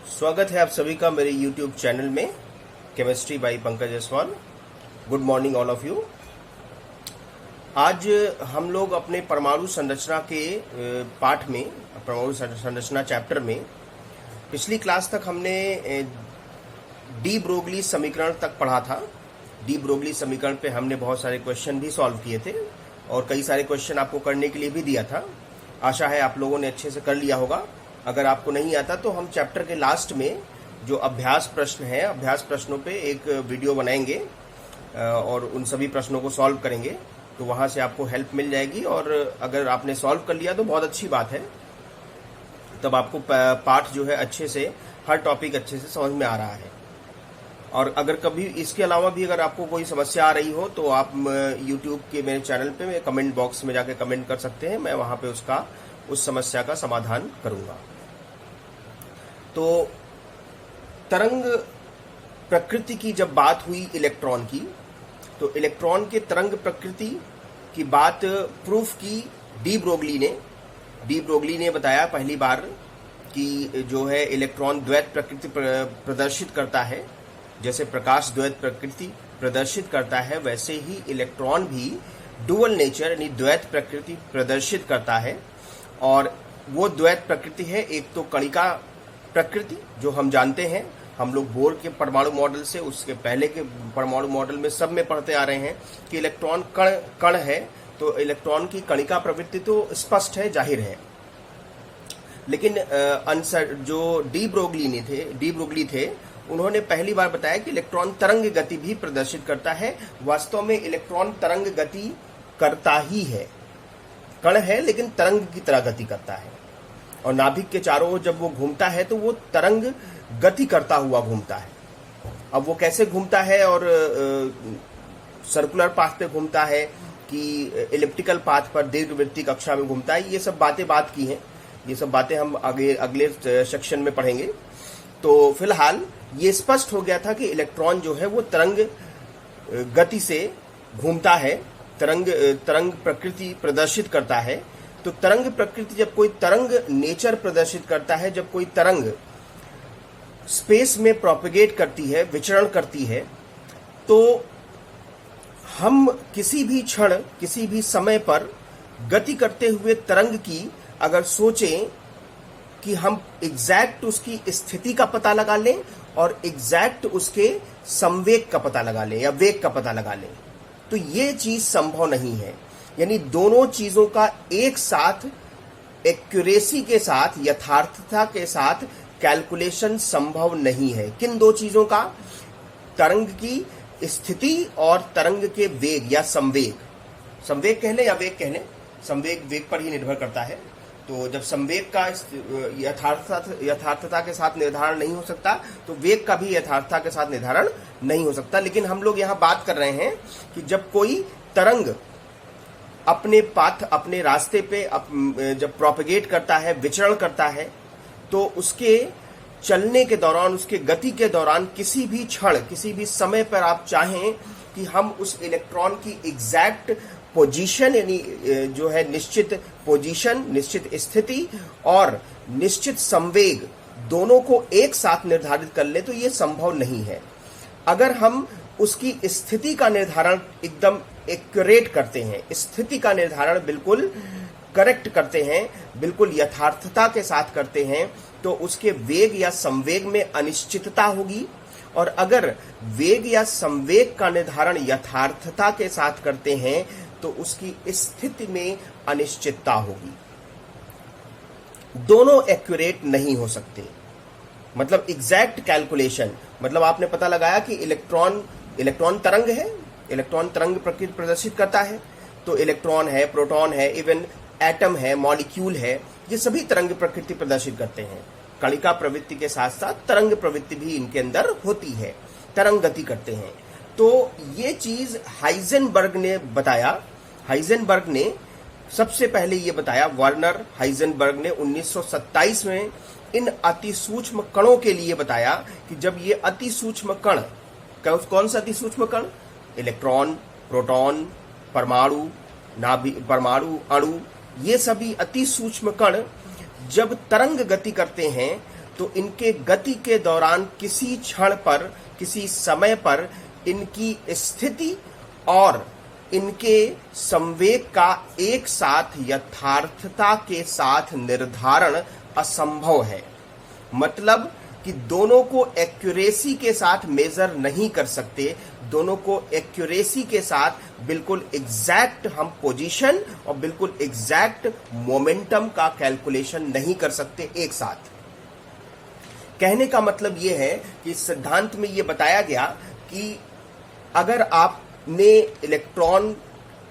स्वागत है आप सभी का मेरे YouTube चैनल में chemistry bye Pankaj Jaiswal. Good morning all of you. आज हम लोग अपने परमाणु संरचना के पाठ में, परमाणु संरचना चैप्टर में, पिछली क्लास तक हमने डी ब्रोगली समीकरण तक पढ़ा था। डी ब्रोगली समीकरण पे हमने बहुत सारे क्वेश्चन भी सॉल्व किए थे और कई सारे क्वेश्चन आपको करने के लिए भी दिया था। आशा है आप लोगों ने अच्छे से कर लिया होगा। अगर आपको नहीं आता तो हम चैप्टर के लास्ट में जो अभ्यास प्रश्न है, अभ्यास प्रश्नों पे एक वीडियो बनाएंगे और उन सभी प्रश्नों को सॉल्व करेंगे, तो वहां से आपको हेल्प मिल जाएगी। और अगर आपने सॉल्व कर लिया तो बहुत अच्छी बात है, तब आपको पाठ जो है अच्छे से, हर टॉपिक अच्छे से समझ में आ रहा है। और अगर कभी इसके अलावा भी अगर आपको कोई समस्या आ रही हो तो आप YouTube के मेरे चैनल पे मैं कमेंट बॉक्स में जाके कमेंट कर सकते हैं। मैं वहां पे उस समस्या का समाधान करूंगा। तो तरंग प्रकृति की जब बात हुई इलेक्ट्रॉन की, तो इलेक्ट्रॉन के तरंग प्रकृति की बात प्रूफ की डी ब्रोगली ने बताया पहली बार कि जो है इलेक्ट्रॉन द्वैत प्रकृति प्रदर्शित करता है। जैसे प्रकाश द्वैत प्रकृति प्रदर्शित करता है, वैसे ही इलेक्ट्रॉन भी डुअल नेचर यानी द्वैत प्रकृति प्रदर्शित करता है। और वो द्वैत प्रकृति है, एक तो कणिका प्रकृति जो हम जानते हैं, हम लोग बोर के परमाणु मॉडल से, उसके पहले के परमाणु मॉडल में सब में पढ़ते आ रहे हैं कि इलेक्ट्रॉन कण है, तो इलेक्ट्रॉन की कणिका प्रवृत्ति तो स्पष्ट है, जाहिर है। लेकिन जो डी ब्रोगली थे, उन्होंने पहली बार बताया कि इलेक्ट्रॉन तरंग गति भी प्रदर्शित करता है। वास्तव में इलेक्ट्रॉन तरंग गति करता ही है, कण है लेकिन तरंग की तरह गति करता है। और नाभिक के चारों ओर जब वो घूमता है तो वो तरंग गति करता हुआ घूमता है। अब वो कैसे घूमता है, और सर्कुलर पाथ पे घूमता है कि इलिप्टिकल पाथ पर दीर्घवृत्तीय कक्षा में घूमता है, ये सब बात की हैं। ये सब बातें हम अगले सेक्शन में पढ़ेंगे। तो फिलहाल ये स्पष्ट हो गया था कि इलेक्ट्रॉन जो है वो तरंग गति से घूमता है, तरंग प्रकृति प्रदर्शित करता है। तो तरंग प्रकृति, जब कोई तरंग नेचर प्रदर्शित करता है, जब कोई तरंग स्पेस में प्रोपेगेट करती है, विचरण करती है, तो हम किसी भी क्षण, किसी भी समय पर गति करते हुए तरंग की अगर सोचें कि हम एग्जैक्ट उसकी स्थिति का पता लगा लें और एग्जैक्ट उसके संवेग का पता लगा लें या वेग का पता लगा लें, तो ये चीज संभव नहीं है। यानी दोनों चीजों का एक साथ एक्यूरेसी के साथ, यथार्थता के साथ कैलकुलेशन संभव नहीं है। किन दो चीजों का? तरंग की स्थिति और तरंग के वेग या संवेग कह लें या वेग कह लें, संवेग वेग पर ही निर्भर करता है। तो जब संवेग का यथार्थता के साथ निर्धारण नहीं हो सकता, तो वेग का भी यथार्थता के साथ निर्धारण नहीं हो सकता। लेकिन हम लोग यहाँ बात कर रहे हैं कि जब कोई तरंग अपने पाथ, अपने रास्ते पे जब प्रोपेगेट करता है, विचरण करता है, तो उसके चलने के दौरान, उसके गति के दौरान किसी भी क्षण, किसी भी समय पर आप चाहें कि हम उस इलेक्ट्रॉन की एग्जैक्ट पोजीशन, यानी जो है निश्चित पोजीशन, निश्चित स्थिति और निश्चित संवेग, दोनों को एक साथ निर्धारित कर ले, तो ये संभव नहीं है। अगर हम उसकी स्थिति का निर्धारण एकदम एक्यूरेट करते हैं, स्थिति का निर्धारण बिल्कुल करेक्ट करते हैं, बिल्कुल यथार्थता के साथ करते हैं, तो उसके वेग या संवेग में अनिश्चितता होगी। और अगर वेग या संवेग का निर्धारण यथार्थता के साथ करते हैं तो उसकी स्थिति में अनिश्चितता होगी। दोनों एक्यूरेट नहीं हो सकते। मतलब एग्जैक्ट कैलकुलेशन, मतलब आपने पता लगाया कि इलेक्ट्रॉन तरंग है, इलेक्ट्रॉन तरंग प्रकृति प्रदर्शित करता है, तो इलेक्ट्रॉन है, प्रोटॉन है, इवन एटम है, मॉलिक्यूल है, ये सभी तरंग प्रकृति प्रदर्शित करते हैं। कणिका प्रवृत्ति के साथ साथ तरंग प्रवृत्ति भी इनके अंदर होती है, तरंग गति करते हैं। तो ये चीज हाइजेनबर्ग ने बताया। हाइजेनबर्ग ने सबसे पहले ये बताया, वर्नर हाइजेनबर्ग ने 1927 में इन अति सूक्ष्म कणों के लिए बताया कि जब ये अति सूक्ष्म कण, कौन सा अति सूक्ष्म कण? इलेक्ट्रॉन, प्रोटॉन, परमाणु, अणु, ये सभी अति सूक्ष्म कण जब तरंग गति करते हैं तो इनके गति के दौरान किसी क्षण पर, किसी समय पर इनकी स्थिति और इनके संवेग का एक साथ यथार्थता के साथ निर्धारण असंभव है। मतलब कि दोनों को एक्यूरेसी के साथ मेजर नहीं कर सकते, दोनों को एक्यूरेसी के साथ बिल्कुल एग्जैक्ट हम पोजीशन और बिल्कुल एग्जैक्ट मोमेंटम का कैलकुलेशन नहीं कर सकते एक साथ। कहने का मतलब यह है कि इस सिद्धांत में यह बताया गया कि अगर आपने इलेक्ट्रॉन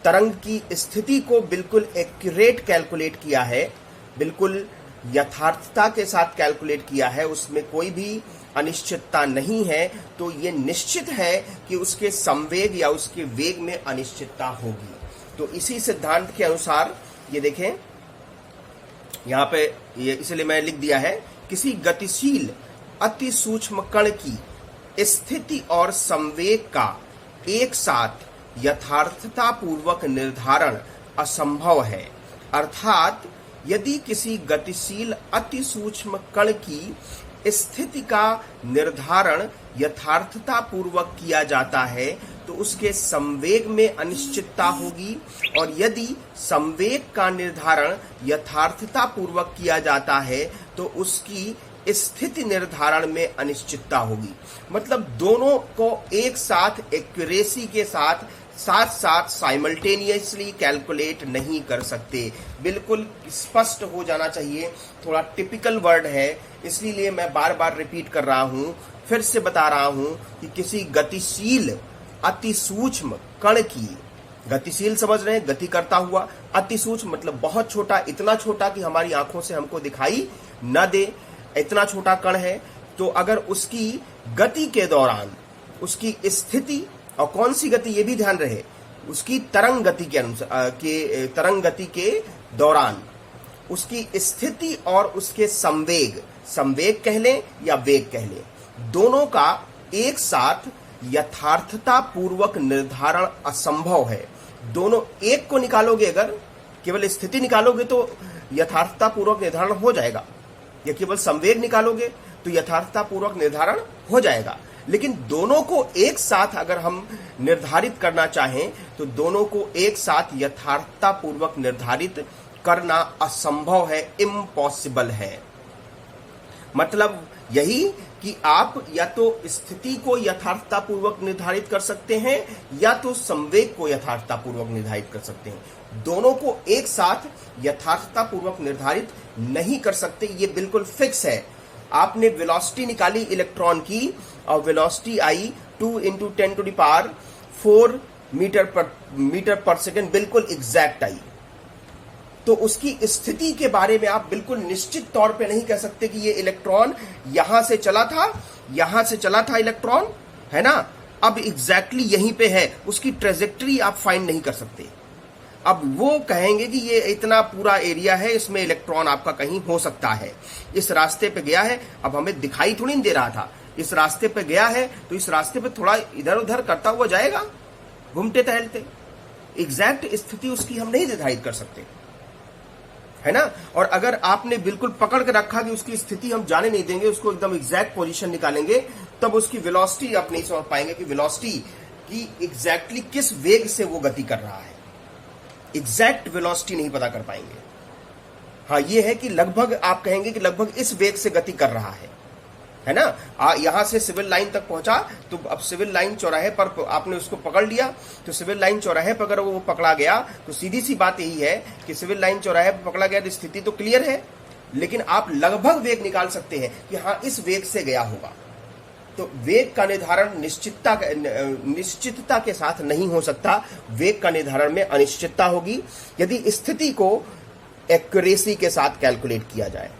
तरंग की स्थिति को बिल्कुल एक्यूरेट कैलकुलेट किया है, बिल्कुल यथार्थता के साथ कैलकुलेट किया है, उसमें कोई भी अनिश्चितता नहीं है, तो ये निश्चित है कि उसके संवेग या उसके वेग में अनिश्चितता होगी। तो इसी सिद्धांत के अनुसार ये देखें, यहां पे ये इसलिए मैं लिख दिया है, किसी गतिशील अति सूक्ष्म कण की स्थिति और संवेग का एक साथ यथार्थता पूर्वक निर्धारण असंभव है। अर्थात यदि किसी गतिशील अति सूक्ष्म कण की स्थिति का निर्धारण यथार्थता पूर्वक किया जाता है तो उसके संवेग में अनिश्चितता होगी, और यदि संवेग का निर्धारण यथार्थता पूर्वक किया जाता है तो उसकी स्थिति निर्धारण में अनिश्चितता होगी। मतलब दोनों को एक साथ एक्यूरेसी के साथ साथ साइमल्टेनियसली कैलकुलेट नहीं कर सकते। बिल्कुल स्पष्ट हो जाना चाहिए, थोड़ा टिपिकल वर्ड है इसलिए मैं बार बार रिपीट कर रहा हूं, फिर से बता रहा हूं कि किसी गतिशील अति सूक्ष्म कण की, गतिशील समझ रहे हैं, गति करता हुआ, अति सूक्ष्म मतलब बहुत छोटा, इतना छोटा कि हमारी आंखों से हमको दिखाई न दे, इतना छोटा कण है। तो अगर उसकी गति के दौरान उसकी स्थिति, और कौन सी गति ये भी ध्यान रहे, उसकी तरंग गति के अनुसार तरंग गति के दौरान उसकी स्थिति और उसके संवेग, संवेग कह लें या वेग कह लें, दोनों का एक साथ यथार्थता पूर्वक निर्धारण असंभव है। दोनों एक को निकालोगे, अगर केवल स्थिति निकालोगे तो यथार्थता पूर्वक निर्धारण हो जाएगा, या केवल संवेग निकालोगे तो यथार्थता पूर्वक निर्धारण हो जाएगा। लेकिन दोनों को एक साथ अगर हम निर्धारित करना चाहें तो दोनों को एक साथ यथार्थता पूर्वक निर्धारित करना असंभव है, इम्पॉसिबल है। मतलब यही कि आप या तो स्थिति को यथार्थता पूर्वक निर्धारित कर सकते हैं या तो संवेग को यथार्थता पूर्वक निर्धारित कर सकते हैं। दोनों को एक साथ यथार्थता पूर्वक निर्धारित नहीं कर सकते, ये बिल्कुल फिक्स है। आपने वेलोसिटी निकाली इलेक्ट्रॉन की और वेलोसिटी आई 2 × 10⁴ मीटर पर सेकेंड, बिल्कुल एग्जैक्ट आई। तो उसकी स्थिति के बारे में आप बिल्कुल निश्चित तौर पे नहीं कह सकते कि ये इलेक्ट्रॉन यहां से चला था इलेक्ट्रॉन, है ना, अब एग्जैक्टली यहीं पे है, उसकी ट्रेजेक्टरी आप फाइंड नहीं कर सकते। अब वो कहेंगे कि ये इतना पूरा एरिया है, इसमें इलेक्ट्रॉन आपका कहीं हो सकता है, इस रास्ते पे गया है, अब हमें दिखाई थोड़ी नहीं दे रहा था, इस रास्ते पे गया है तो इस रास्ते पे थोड़ा इधर उधर करता हुआ जाएगा, घूमते टहलते। एग्जैक्ट स्थिति उसकी हम नहीं निर्धारित कर सकते, है ना। और अगर आपने बिल्कुल पकड़ के रखा कि उसकी स्थिति हम जाने नहीं देंगे, उसको एकदम एग्जैक्ट पोजीशन निकालेंगे, तब उसकी वेलोसिटी आप नहीं समझ पाएंगे कि वेलोसिटी की एग्जैक्टली किस वेग से वो गति कर रहा है, एग्जैक्ट वेलोसिटी नहीं पता कर पाएंगे। हाँ, ये है कि लगभग आप कहेंगे कि लगभग इस वेग से गति कर रहा है ना। यहां से सिविल लाइन तक पहुंचा तो अब सिविल लाइन चौराहे पर आपने उसको पकड़ लिया, तो सिविल लाइन चौराहे पर अगर वो पकड़ा गया तो सीधी सी बात यही है कि सिविल लाइन चौराहे पर पकड़ा गया तो स्थिति तो क्लियर है, लेकिन आप लगभग वेग निकाल सकते हैं कि हाँ इस वेग से गया होगा। तो वेग का निर्धारण निश्चितता के साथ नहीं हो सकता, वेग का निर्धारण में अनिश्चितता होगी यदि स्थिति को एक्यूरेसी के साथ कैलकुलेट किया जाए।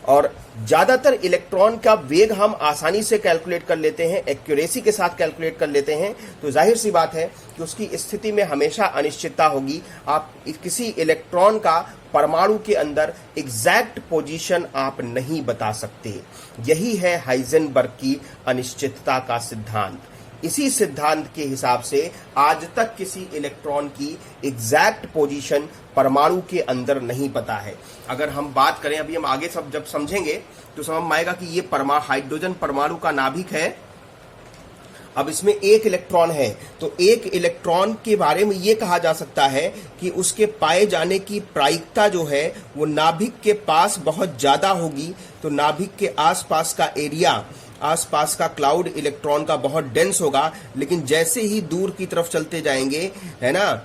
और ज्यादातर इलेक्ट्रॉन का वेग हम आसानी से कैलकुलेट कर लेते हैं, एक्यूरेसी के साथ कैलकुलेट कर लेते हैं, तो जाहिर सी बात है कि उसकी स्थिति में हमेशा अनिश्चितता होगी। आप किसी इलेक्ट्रॉन का परमाणु के अंदर एग्जैक्ट पोजीशन आप नहीं बता सकते। यही है हाइजेनबर्ग की अनिश्चितता का सिद्धांत। इसी सिद्धांत के हिसाब से आज तक किसी इलेक्ट्रॉन की एग्जैक्ट पोजीशन परमाणु के अंदर नहीं पता है। अगर हम बात करें, अभी हम आगे सब जब समझेंगे तो समझ में आएगा कि ये हाइड्रोजन परमाणु का नाभिक है। अब इसमें एक इलेक्ट्रॉन है, तो एक इलेक्ट्रॉन के बारे में ये कहा जा सकता है कि उसके पाए जाने की प्रायिकता जो है वो नाभिक के पास बहुत ज्यादा होगी। तो नाभिक के आसपास का एरिया, आसपास का क्लाउड इलेक्ट्रॉन का बहुत डेंस होगा, लेकिन जैसे ही दूर की तरफ चलते जाएंगे, है ना,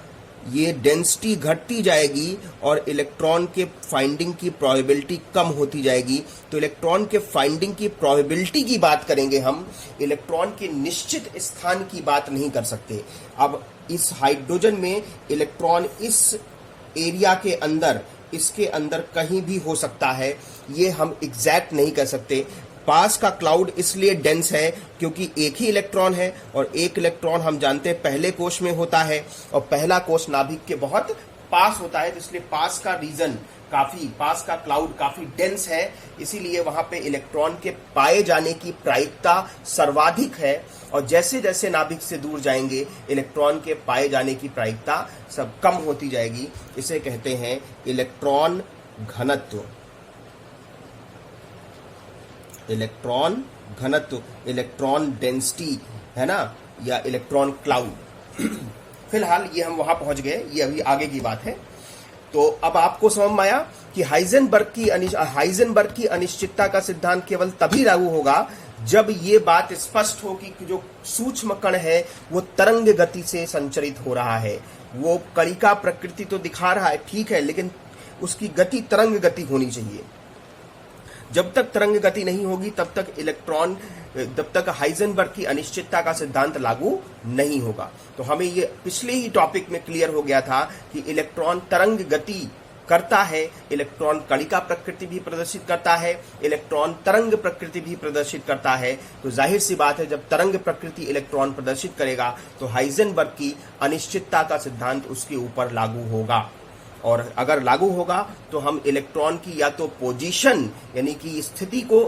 ये डेंसिटी घटती जाएगी और इलेक्ट्रॉन के फाइंडिंग की प्रोबेबिलिटी कम होती जाएगी। तो इलेक्ट्रॉन के फाइंडिंग की प्रोबेबिलिटी की बात करेंगे हम, इलेक्ट्रॉन के निश्चित स्थान की बात नहीं कर सकते। अब इस हाइड्रोजन में इलेक्ट्रॉन इस एरिया के अंदर, इसके अंदर कहीं भी हो सकता है, ये हम एग्जैक्ट नहीं कह सकते। पास का क्लाउड इसलिए डेंस है क्योंकि एक ही इलेक्ट्रॉन है, और एक इलेक्ट्रॉन हम जानते हैं पहले कोश में होता है, और पहला कोश नाभिक के बहुत पास होता है, तो इसलिए पास का रीजन पास का क्लाउड काफी डेंस है, इसीलिए वहां पे इलेक्ट्रॉन के पाए जाने की प्रायिकता सर्वाधिक है। और जैसे जैसे नाभिक से दूर जाएंगे इलेक्ट्रॉन के पाए जाने की प्रायिकता सब कम होती जाएगी। इसे कहते हैं इलेक्ट्रॉन घनत्व। इलेक्ट्रॉन घनत्व, इलेक्ट्रॉन डेंसिटी, है ना, या इलेक्ट्रॉन क्लाउड। फिलहाल ये हम वहां पहुंच गए, ये अभी आगे की बात है। तो अब आपको समझ में आया कि हाइजेनबर्ग की अनिश्चितता का सिद्धांत केवल तभी लागू होगा जब ये बात स्पष्ट हो कि जो सूक्ष्म कण है वो तरंग गति से संचरित हो रहा है। वो कणिका प्रकृति तो दिखा रहा है, ठीक है, लेकिन उसकी गति तरंग गति होनी चाहिए। जब तक तरंग गति नहीं होगी तब तक हाइजेनबर्ग की अनिश्चितता का सिद्धांत लागू नहीं होगा। तो हमें ये पिछले ही टॉपिक में क्लियर हो गया था कि इलेक्ट्रॉन तरंग गति करता है, इलेक्ट्रॉन कणिका प्रकृति भी प्रदर्शित करता है, इलेक्ट्रॉन तरंग प्रकृति भी प्रदर्शित करता है। तो जाहिर सी बात है, जब तरंग प्रकृति इलेक्ट्रॉन प्रदर्शित करेगा तो हाइजेनबर्ग की अनिश्चितता का सिद्धांत उसके ऊपर लागू होगा। और अगर लागू होगा तो हम इलेक्ट्रॉन की या तो पोजीशन यानी कि स्थिति को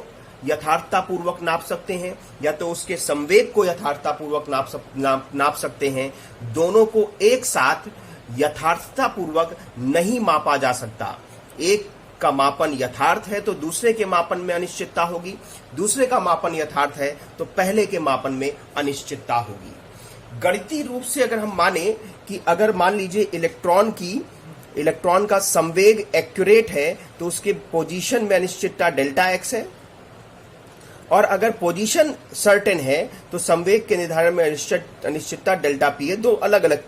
यथार्थतापूर्वक नाप सकते हैं, या तो उसके संवेग को यथार्थतापूर्वक नाप सकते हैं। दोनों को एक साथ यथार्थतापूर्वक नहीं मापा जा सकता। एक का मापन यथार्थ है तो दूसरे के मापन में अनिश्चितता होगी, दूसरे का मापन यथार्थ है तो पहले के मापन में अनिश्चितता होगी। गणितीय रूप से अगर हम माने कि अगर मान लीजिए इलेक्ट्रॉन का संवेग एक्यूरेट है तो उसके पोजीशन में अनिश्चितता डेल्टा एक्स है, और अगर पोजीशन सर्टेन है तो संवेग के निर्धारण में अनिश्चितता डेल्टा पी है। दो अलग अलग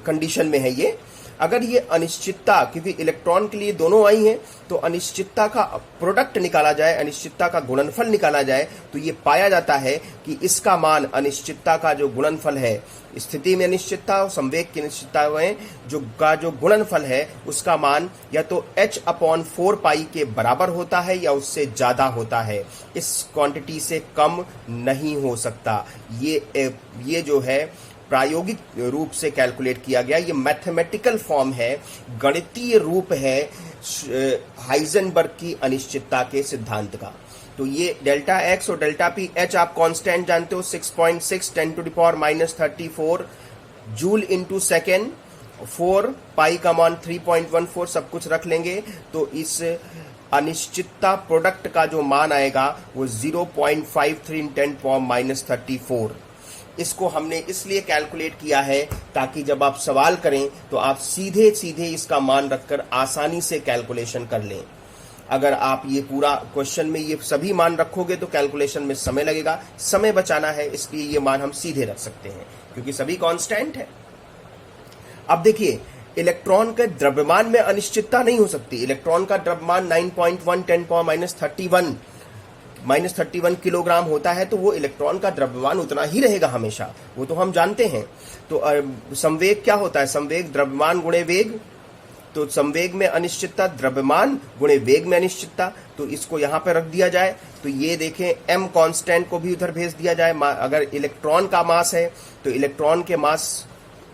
कंडीशन में है ये। अगर ये अनिश्चितता, क्योंकि इलेक्ट्रॉन के लिए दोनों आई हैं, तो अनिश्चितता का प्रोडक्ट निकाला जाए, अनिश्चितता का गुणनफल निकाला जाए, तो ये पाया जाता है कि इसका मान, अनिश्चितता का जो गुणनफल है, स्थिति में अनिश्चितता और संवेग की अनिश्चितता में जो गुणनफल है उसका मान या तो h/4 पाई के बराबर होता है या उससे ज्यादा होता है। इस क्वांटिटी से कम नहीं हो सकता। ये जो है प्रायोगिक रूप से कैलकुलेट किया गया, ये मैथमेटिकल फॉर्म है, गणितीय रूप है हाइजेनबर्ग की अनिश्चितता के सिद्धांत का। तो ये डेल्टा एक्स और डेल्टा पी, एच आप कांस्टेंट जानते हो 6.6 10⁻34 जूल इंटू सेकेंड, 4 पाई का मान 3.14 सब कुछ रख लेंगे तो इस अनिश्चितता प्रोडक्ट का जो मान आएगा वो 0.53 × 10⁻34। इसको हमने इसलिए कैलकुलेट किया है ताकि जब आप सवाल करें तो आप सीधे सीधे इसका मान रखकर आसानी से कैलकुलेशन कर लें। अगर आप ये पूरा क्वेश्चन में ये सभी मान रखोगे तो कैलकुलेशन में समय लगेगा, समय बचाना है, इसलिए ये मान हम सीधे रख सकते हैं क्योंकि सभी कांस्टेंट है। अब देखिए, इलेक्ट्रॉन के द्रव्यमान में अनिश्चितता नहीं हो सकती। इलेक्ट्रॉन का द्रव्यमान 9.1 10 -31 किलोग्राम होता है, तो वो इलेक्ट्रॉन का द्रव्यमान उतना ही रहेगा हमेशा, वो तो हम जानते हैं। तो संवेग क्या होता है? संवेग द्रव्यमान गुणे वेग, तो संवेग में अनिश्चितता द्रव्यमान गुणे वेग में अनिश्चितता, तो इसको यहां पर रख दिया जाए। तो ये देखें, m कांस्टेंट को भी उधर भेज दिया जाए। अगर इलेक्ट्रॉन का मास है तो इलेक्ट्रॉन के मास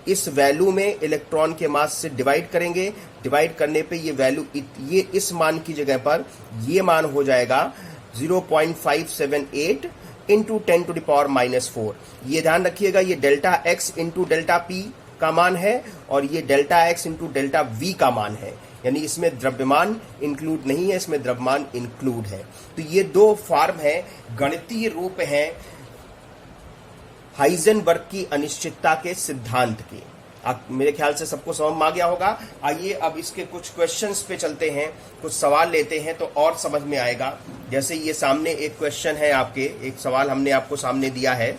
इस वैल्यू में इलेक्ट्रॉन के मास से डिवाइड करेंगे, डिवाइड करने पे ये वैल्यू, ये इस मान की जगह पर ये मान हो जाएगा 0.578 इंटू 10⁻⁻⁴। ये ध्यान रखिएगा, ये delta x into delta P का मान है और ये delta x into delta we का मान है, यानी इसमें द्रव्यमान इंक्लूड नहीं है, इसमें द्रव्यमान इंक्लूड है। तो ये दो फॉर्म है, गणितीय रूप है हाइजेनबर्ग की अनिश्चितता के सिद्धांत के। मेरे ख्याल से सबको समझ में आ गया होगा। आइए अब इसके कुछ क्वेश्चंस पे चलते हैं, कुछ सवाल लेते हैं तो और समझ में आएगा। जैसे ये सामने एक क्वेश्चन है आपके, एक सवाल हमने आपको सामने दिया है।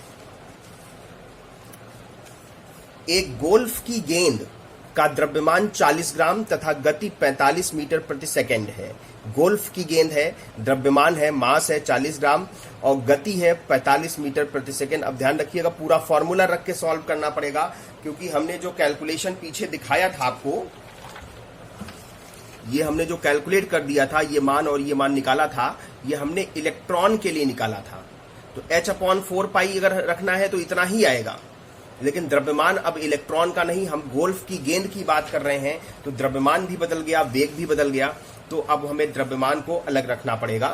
एक गोल्फ की गेंद का द्रव्यमान 40 ग्राम तथा गति 45 मीटर प्रति सेकंड है। गोल्फ की गेंद है, द्रव्यमान है, मास है 40 ग्राम और गति है 45 मीटर प्रति सेकंड। अब ध्यान रखिएगा, पूरा फॉर्मूला रख के सॉल्व करना पड़ेगा, क्योंकि हमने जो कैलकुलेशन पीछे दिखाया था आपको, ये हमने जो कैलकुलेट कर दिया था, ये मान और ये मान निकाला था, ये हमने इलेक्ट्रॉन के लिए निकाला था। तो h/4π अगर रखना है तो इतना ही आएगा, लेकिन द्रव्यमान अब इलेक्ट्रॉन का नहीं, हम गोल्फ की गेंद की बात कर रहे हैं, तो द्रव्यमान भी बदल गया, वेग भी बदल गया, तो अब हमें द्रव्यमान को अलग रखना पड़ेगा।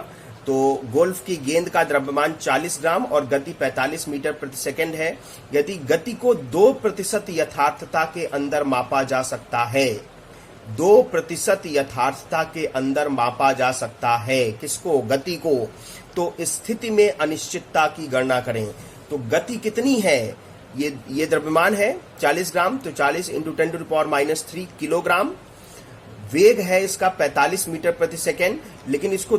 तो गोल्फ की गेंद का द्रव्यमान 40 ग्राम और गति 45 मीटर प्रति सेकंड है। यदि गति को 2% यथार्थता के अंदर मापा जा सकता है, 2% यथार्थता के अंदर मापा जा सकता है, किसको? गति को। तो स्थिति में अनिश्चितता की गणना करें। तो गति कितनी है? ये द्रव्यमान है 40 ग्राम, तो 40 इंटू 10⁻³ किलोग्राम। वेग है इसका 45 मीटर प्रति सेकेंड, लेकिन इसको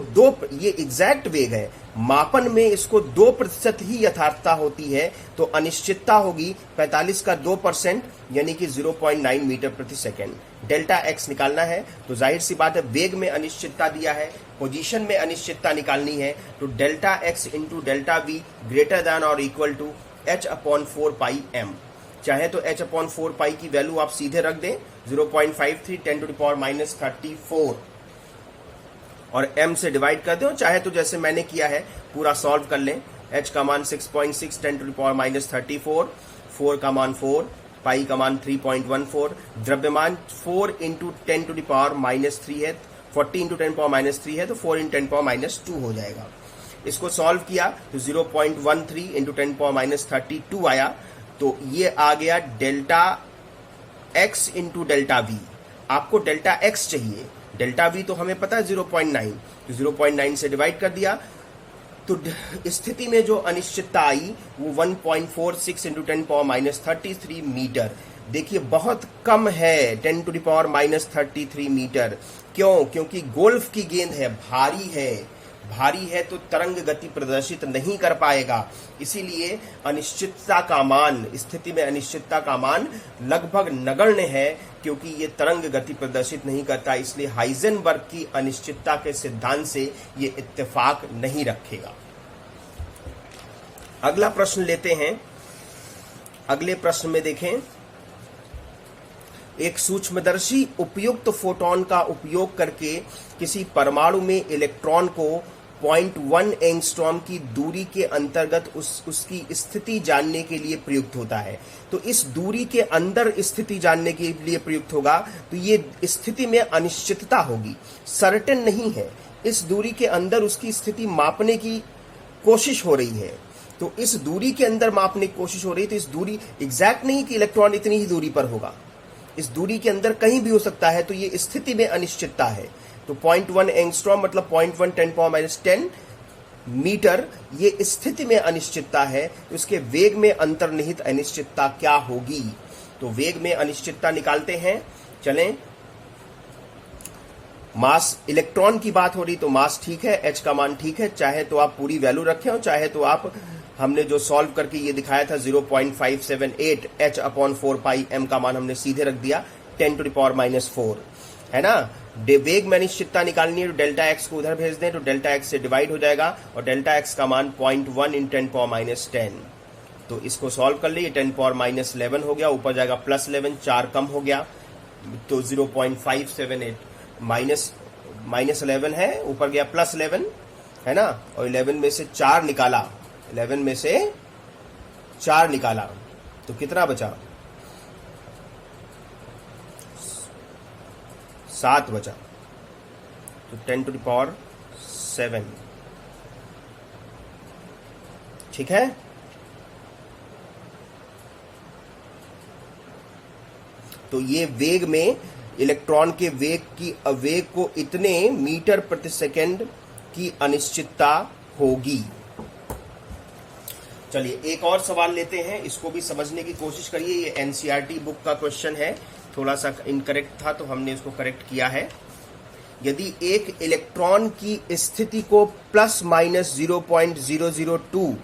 ये एग्जैक्ट वेग है, मापन में इसको 2% ही यथार्थता होती है, तो अनिश्चितता होगी 45 का 2%, यानी कि 0.9 मीटर प्रति सेकेंड। डेल्टा एक्स निकालना है, तो जाहिर सी बात है वेग में अनिश्चितता दिया है, पोजीशन में अनिश्चितता निकालनी है, तो delta x into delta V greater than और इक्वल टू h/4πm। चाहे तो h/4π की वैल्यू आप सीधे रख दें 0.53 10⁻34 और m से डिवाइड कर दें, चाहे तो जैसे मैंने किया है पूरा सॉल्व कर लें। h का मान 6.6 10⁻34, 4 का मान 4, पाई का मान 3.14, द्रव्यमान 4 इंटू 10⁻³ है, 40 इंटू 10⁻³ है, तो 4 इंटू 10⁻² हो जाएगा। इसको सॉल्व किया तो 0.13 इंटू 10⁻32 आया, तो ये आ गया delta x into delta we. आपको डेल्टा एक्स चाहिए, डेल्टा वी तो हमें पता है 0.9, तो 0.9 से डिवाइड कर दिया, तो स्थिति में जो अनिश्चितता आई वो 1.46 इंटू 10⁻33 मीटर। देखिए बहुत कम है 10⁻33 मीटर। क्यों? क्योंकि गोल्फ की गेंद है, भारी है तो तरंग गति प्रदर्शित नहीं कर पाएगा, इसीलिए अनिश्चितता का मान, स्थिति में अनिश्चितता का मान लगभग नगण्य है, क्योंकि ये तरंग गति प्रदर्शित नहीं करता, इसलिए हाइजेनबर्ग की अनिश्चितता के सिद्धांत से ये इत्तेफाक नहीं रखेगा। अगला प्रश्न लेते हैं। अगले प्रश्न में देखें, एक सूक्ष्मदर्शी उपयुक्त फोटोन का उपयोग करके किसी परमाणु में इलेक्ट्रॉन को 0.1 एंगस्ट्रॉम की दूरी के अंतर्गत उसकी स्थिति जानने के लिए प्रयुक्त होता है। तो इस दूरी के अंदर स्थिति जानने के लिए प्रयुक्त होगा, तो ये स्थिति में अनिश्चितता होगी, सर्टेन नहीं है। इस दूरी के अंदर उसकी स्थिति मापने की कोशिश हो रही है, तो इस दूरी के अंदर मापने की कोशिश हो रही है, तो इस दूरी एग्जैक्ट नहीं कि इलेक्ट्रॉन इतनी ही दूरी पर होगा, इस दूरी के अंदर कहीं भी हो सकता है, तो ये स्थिति में अनिश्चितता है। तो 0.1 एंगस्ट्रॉम मतलब 0.1 10⁻10 मीटर, ये स्थिति में अनिश्चितता है, तो इसके वेग में अंतर्निहित अनिश्चितता क्या होगी? तो वेग में अनिश्चितता निकालते हैं, चलें। मास, इलेक्ट्रॉन की बात हो रही तो मास ठीक है, h का मान ठीक है, चाहे तो आप पूरी वैल्यू रखें और चाहे तो आप, हमने जो सॉल्व करके ये दिखाया था 0.578 h/4πm का मान हमने सीधे रख दिया 10⁻⁴, है ना। वेग में अनिश्चितता निकालनी है, तो डेल्टा एक्स को उधर भेज दें, तो डेल्टा एक्स से डिवाइड हो जाएगा और डेल्टा एक्स का मान 0.1 × 10⁻10। तो इसको सॉल्व कर लिए, 10⁻11 हो गया, ऊपर जाएगा +11, 4 कम हो गया, तो 0.578 -11 है, ऊपर गया +11, है ना, और 11 में से 4 निकाला, 11 में से 4 निकाला तो कितना बचा? 7 बचा, तो 10⁻7। ठीक है। तो ये वेग में इलेक्ट्रॉन के वेग को इतने मीटर प्रति सेकंड की अनिश्चितता होगी। चलिए एक और सवाल लेते हैं, इसको भी समझने की कोशिश करिए। ये एनसीईआरटी बुक का क्वेश्चन है, थोड़ा सा इनकरेक्ट था तो हमने इसको करेक्ट किया है। यदि एक इलेक्ट्रॉन की स्थिति को प्लस माइनस 0.002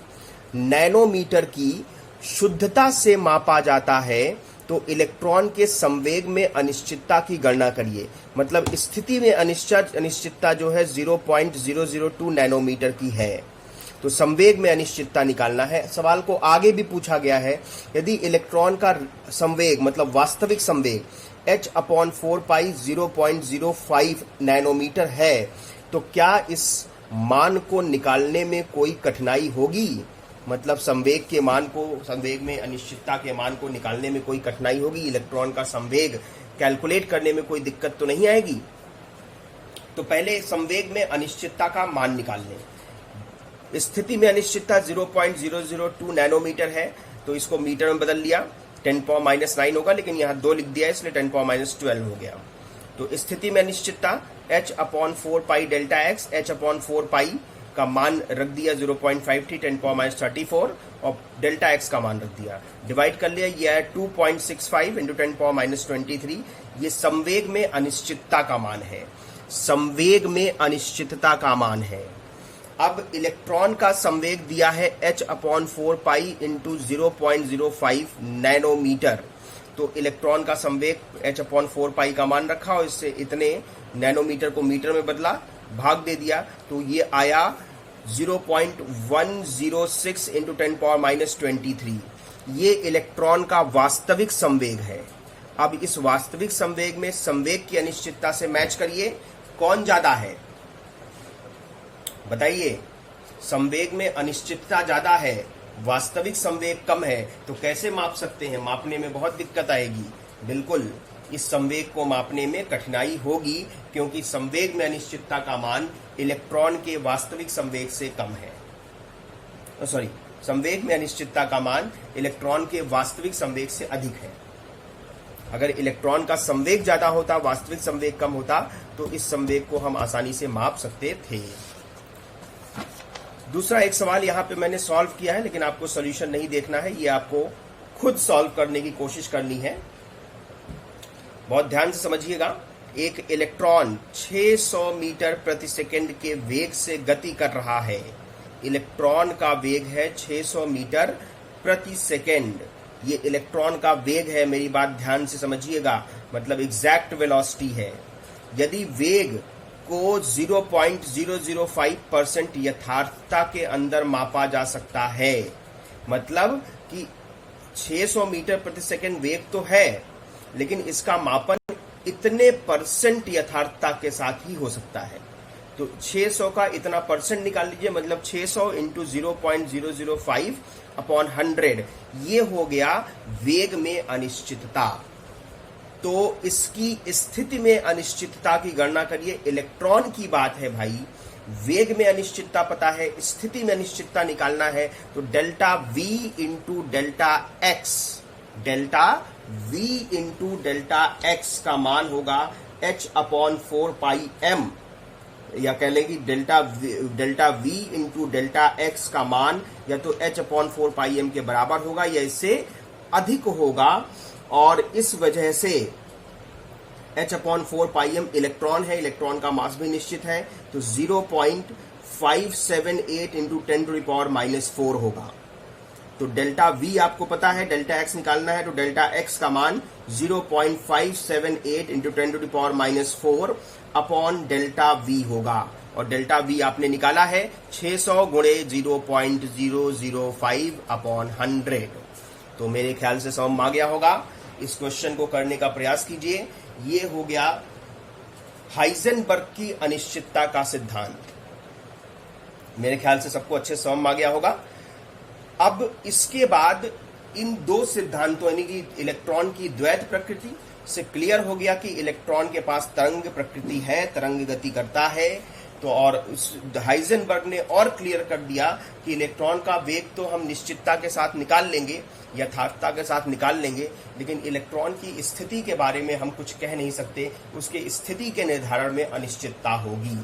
नैनोमीटर की शुद्धता से मापा जाता है तो इलेक्ट्रॉन के संवेग में अनिश्चितता की गणना करिए। मतलब स्थिति में अनिश्चितता जो है 0.002 नैनोमीटर की है, तो संवेग में अनिश्चितता निकालना है। सवाल को आगे भी पूछा गया है, यदि इलेक्ट्रॉन का संवेग मतलब वास्तविक संवेग h/4π 0.05 नैनोमीटर है तो क्या इस मान को निकालने में कोई कठिनाई होगी? मतलब संवेग में अनिश्चितता के मान को निकालने में कोई कठिनाई होगी? इलेक्ट्रॉन का संवेग कैलकुलेट करने में कोई दिक्कत तो नहीं आएगी? तो पहले संवेग में अनिश्चितता का मान निकाल लें। स्थिति में अनिश्चितता 0.002 नैनोमीटर है, तो इसको मीटर में बदल लिया, 10⁻⁹ होगा, लेकिन यहाँ 2 लिख दिया इसलिए 10⁻12 हो गया। तो स्थिति में अनिश्चितता h/4π डेल्टा x, h/4π का मान रख दिया 0.53 10⁻34 और डेल्टा x का मान रख दिया, डिवाइड कर लिया, यह है 2.65 इंटू 10⁻23। ये संवेग में अनिश्चितता का मान है, संवेग में अनिश्चितता का मान है। अब इलेक्ट्रॉन का संवेग दिया है h/4π इंटू 0.05 नैनोमीटर, तो इलेक्ट्रॉन का संवेग h/4π का मान रखा और इससे इतने नैनोमीटर को मीटर में बदला, भाग दे दिया, तो ये आया 0.106 इंटू 10⁻23। ये इलेक्ट्रॉन का वास्तविक संवेग है। अब इस वास्तविक संवेग में संवेग की अनिश्चितता से मैच करिए, कौन ज्यादा है बताइए? संवेग में अनिश्चितता ज्यादा है, वास्तविक संवेग कम है, तो कैसे माप सकते हैं? मापने में बहुत दिक्कत आएगी। बिल्कुल इस संवेग को मापने में कठिनाई होगी, क्योंकि संवेग में अनिश्चितता का मान इलेक्ट्रॉन के वास्तविक संवेग से कम है। संवेग में अनिश्चितता का मान इलेक्ट्रॉन के वास्तविक संवेग से अधिक है। अगर इलेक्ट्रॉन का संवेग ज्यादा होता, वास्तविक संवेग कम होता, तो इस संवेग को हम आसानी से माप सकते थे। दूसरा एक सवाल यहाँ पे मैंने सॉल्व किया है, लेकिन आपको सॉल्यूशन नहीं देखना है, ये आपको खुद सॉल्व करने की कोशिश करनी है। बहुत ध्यान से समझिएगा। एक इलेक्ट्रॉन 600 मीटर प्रति सेकंड के वेग से गति कर रहा है। इलेक्ट्रॉन का वेग है 600 मीटर प्रति सेकंड। ये इलेक्ट्रॉन का वेग है, मेरी बात ध्यान से समझिएगा, मतलब एग्जैक्ट वेलोसिटी है। यदि वेग को 0.005% यथार्थता के अंदर मापा जा सकता है, मतलब कि 600 मीटर प्रति सेकंड वेग तो है, लेकिन इसका मापन इतने परसेंट यथार्थता के साथ ही हो सकता है। तो 600 का इतना परसेंट निकाल लीजिए, मतलब 600 इंटू 0.005 अपॉन 100, ये हो गया वेग में अनिश्चितता। तो इसकी स्थिति में अनिश्चितता की गणना करिए। इलेक्ट्रॉन की बात है भाई, वेग में अनिश्चितता पता है, स्थिति में अनिश्चितता निकालना है, तो delta V into delta x, delta V into delta x का मान होगा h/4πm, या कह लें कि delta V into delta x का मान या तो h/4πm के बराबर होगा या इससे अधिक होगा। और इस वजह से h/4πm इलेक्ट्रॉन है, इलेक्ट्रॉन का मास भी निश्चित है, तो 0.578 इंटू 10⁻⁻4 होगा। तो डेल्टा V आपको पता है, डेल्टा एक्स निकालना है, तो डेल्टा एक्स का मान 0.578 इंटू 10⁻⁴ अपॉन डेल्टा V होगा। और डेल्टा V आपने निकाला है 600 गुणे 0.005 अपॉन 100। तो मेरे ख्याल से समझ में आ गया होगा। इस क्वेश्चन को करने का प्रयास कीजिए। ये हो गया हाइजेनबर्ग की अनिश्चितता का सिद्धांत। मेरे ख्याल से सबको अच्छे समझ में आ गया होगा। अब इसके बाद इन दो सिद्धांतों यानी कि इलेक्ट्रॉन की द्वैत प्रकृति से क्लियर हो गया कि इलेक्ट्रॉन के पास तरंग प्रकृति है, तरंग गति करता है, तो और हाइजेनबर्ग ने और क्लियर कर दिया कि इलेक्ट्रॉन का वेग तो हम निश्चितता के साथ निकाल लेंगे, यथार्थता के साथ निकाल लेंगे, लेकिन इलेक्ट्रॉन की स्थिति के बारे में हम कुछ कह नहीं सकते, उसके स्थिति के निर्धारण में अनिश्चितता होगी।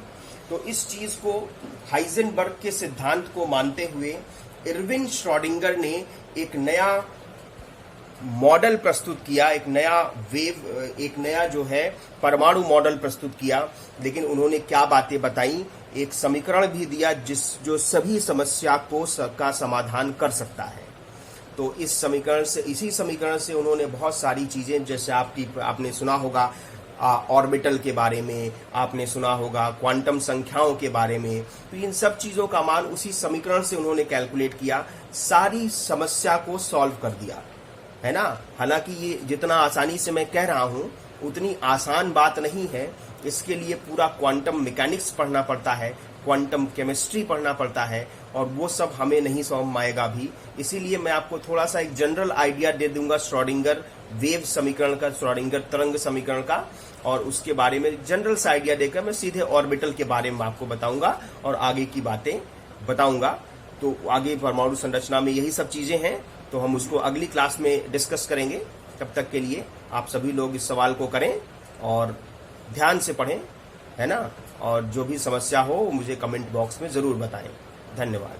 तो इस चीज को हाइजेनबर्ग के सिद्धांत को मानते हुए इरविन श्रोडिंगर ने एक नया मॉडल प्रस्तुत किया, एक नया जो है परमाणु मॉडल प्रस्तुत किया। लेकिन उन्होंने क्या बातें बताई, एक समीकरण भी दिया जो सभी समस्या का समाधान कर सकता है। तो इसी समीकरण से उन्होंने बहुत सारी चीजें, जैसे आपने सुना होगा ऑर्बिटल के बारे में, आपने सुना होगा क्वांटम संख्याओं के बारे में, तो इन सब चीजों का मान उसी समीकरण से उन्होंने कैलकुलेट किया, सारी समस्या को सॉल्व कर दिया, है ना। हालांकि ये जितना आसानी से मैं कह रहा हूं उतनी आसान बात नहीं है, इसके लिए पूरा क्वांटम मैकेनिक्स पढ़ना पड़ता है, क्वांटम केमिस्ट्री पढ़ना पड़ता है, और वो सब हमें नहीं समझ में आएगा भी। इसीलिए मैं आपको थोड़ा सा एक जनरल आइडिया दे दूंगा श्रोडिंगर वेव समीकरण का, श्रोडिंगर तरंग समीकरण का, और उसके बारे में जनरल सा आइडिया देकर मैं सीधे ऑर्बिटल के बारे में आपको बताऊंगा और आगे की बातें बताऊंगा। तो आगे परमाणु संरचना में यही सब चीजें हैं, तो हम उसको अगली क्लास में डिस्कस करेंगे। तब तक के लिए आप सभी लोग इस सवाल को करें और ध्यान से पढ़ें, है ना, और जो भी समस्या हो मुझे कमेंट बॉक्स में जरूर बताएं। धन्यवाद।